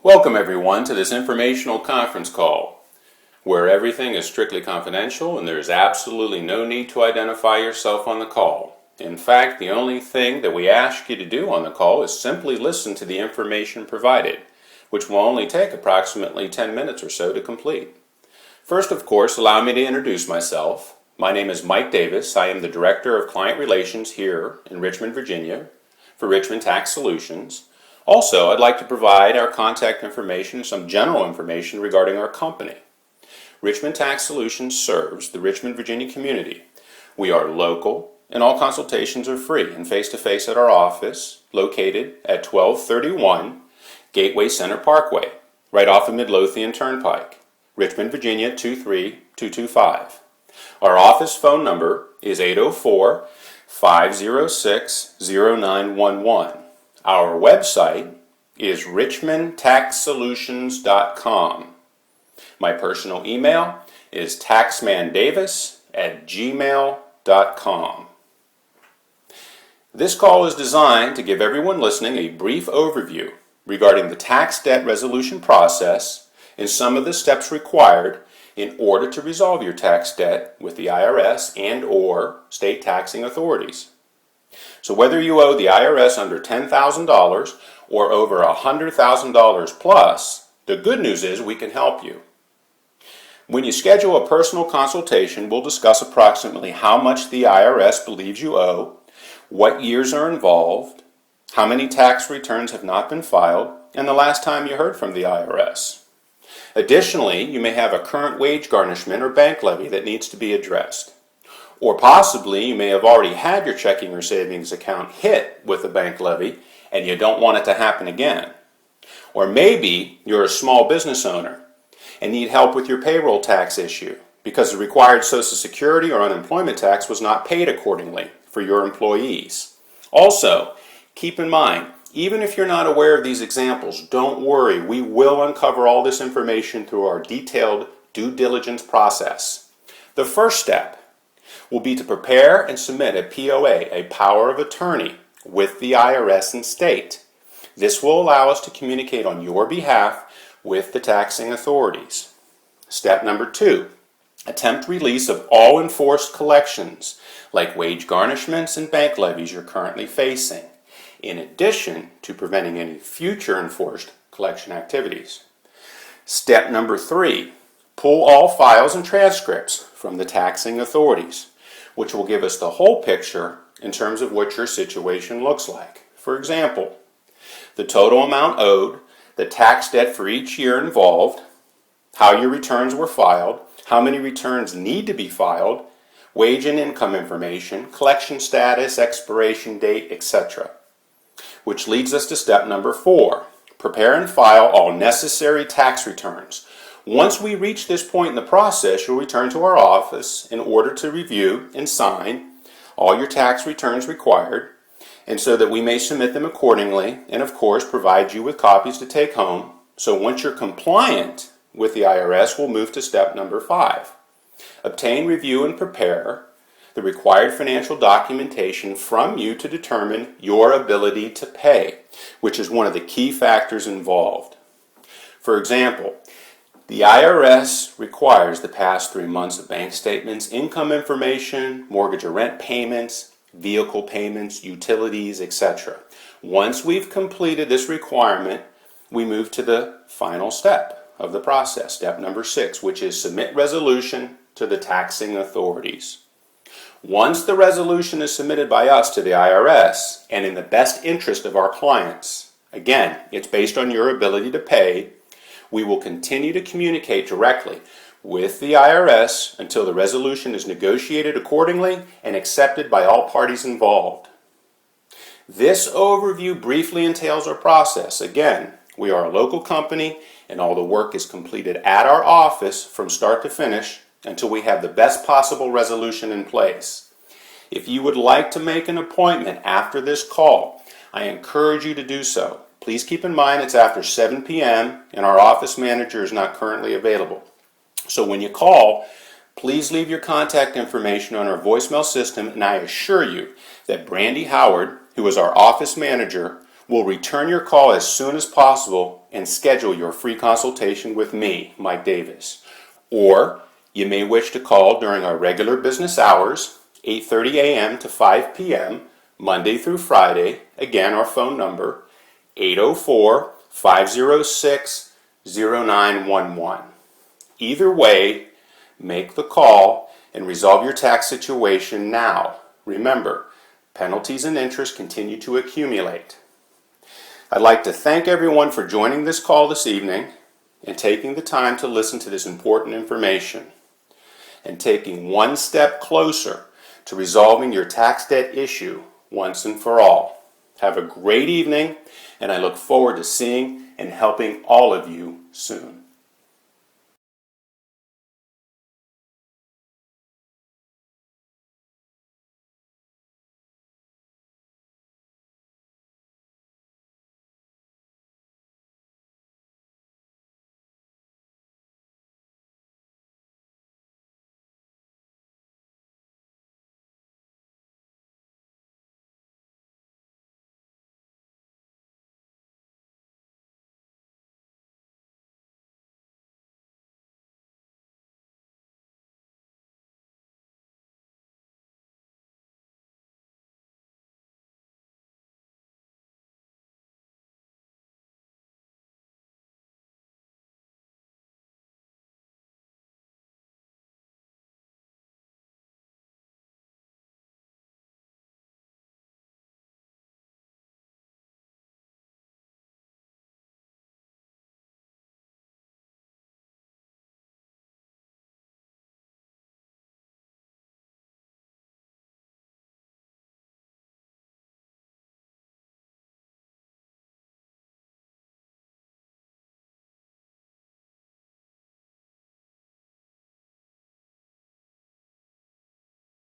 Welcome everyone to this informational conference call, where everything is strictly confidential and there is absolutely no need to identify yourself on the call. In fact, the only thing that we ask you to do on the call is simply listen to the information provided, which will only take approximately 10 minutes or so to complete. First, of course, allow me to introduce myself. My name is Mike Davis. I am the Director of Client Relations here in Richmond, Virginia for Richmond Tax Solutions. Also, I'd like to provide our contact information and some general information regarding our company. Richmond Tax Solutions serves the Richmond, Virginia community. We are local and all consultations are free and face-to-face at our office located at 1231 Gateway Center Parkway, right off of Midlothian Turnpike, Richmond, Virginia 23225. Our office phone number is 804-506-0911. Our website is richmondtaxsolutions.com. My personal email is taxmandavis@gmail.com. This call is designed to give everyone listening a brief overview regarding the tax debt resolution process and some of the steps required in order to resolve your tax debt with the IRS and/or state taxing authorities. So whether you owe the IRS under $10,000 or over $100,000 plus, the good news is we can help you. When you schedule a personal consultation, we'll discuss approximately how much the IRS believes you owe, what years are involved, how many tax returns have not been filed, and the last time you heard from the IRS. Additionally, you may have a current wage garnishment or bank levy that needs to be addressed. Or possibly you may have already had your checking or savings account hit with a bank levy and you don't want it to happen again. Or maybe you're a small business owner and need help with your payroll tax issue because the required Social Security or unemployment tax was not paid accordingly for your employees. Also, keep in mind, even if you're not aware of these examples, don't worry, we will uncover all this information through our detailed due diligence process. The first step will be to prepare and submit a POA, a power of attorney, with the IRS and state. This will allow us to communicate on your behalf with the taxing authorities. Step number 2, attempt release of all enforced collections, like wage garnishments and bank levies you're currently facing, in addition to preventing any future enforced collection activities. Step number 3, pull all files and transcripts from the taxing authorities, which will give us the whole picture in terms of what your situation looks like. For example, the total amount owed, the tax debt for each year involved, how your returns were filed, how many returns need to be filed, wage and income information, collection status, expiration date, etc. Which leads us to step number 4, prepare and file all necessary tax returns. Once we reach this point in the process, you'll return to our office in order to review and sign all your tax returns required, and so that we may submit them accordingly, and of course provide you with copies to take home. So once you're compliant with the IRS, we'll move to step number 5. Obtain, review, and prepare the required financial documentation from you to determine your ability to pay, which is one of the key factors involved. For example, the IRS requires the past 3 months of bank statements, income information, mortgage or rent payments, vehicle payments, utilities, etc. Once we've completed this requirement, we move to the final step of the process, step number 6, which is submit resolution to the taxing authorities. Once the resolution is submitted by us to the IRS, and in the best interest of our clients, again, it's based on your ability to pay, we will continue to communicate directly with the IRS until the resolution is negotiated accordingly and accepted by all parties involved. This overview briefly entails our process. Again, we are a local company and all the work is completed at our office from start to finish until we have the best possible resolution in place. If you would like to make an appointment after this call, I encourage you to do so. Please keep in mind it's after 7 p.m. and our office manager is not currently available. So when you call, please leave your contact information on our voicemail system, and I assure you that Brandy Howard, who is our office manager, will return your call as soon as possible and schedule your free consultation with me, Mike Davis. Or you may wish to call during our regular business hours, 8:30 a.m. to 5 p.m., Monday through Friday. Again, our phone number, 804-506-0911. Either way, make the call and resolve your tax situation now. Remember, penalties and interest continue to accumulate. I'd like to thank everyone for joining this call this evening and taking the time to listen to this important information and taking one step closer to resolving your tax debt issue once and for all. Have a great evening, and I look forward to seeing and helping all of you soon.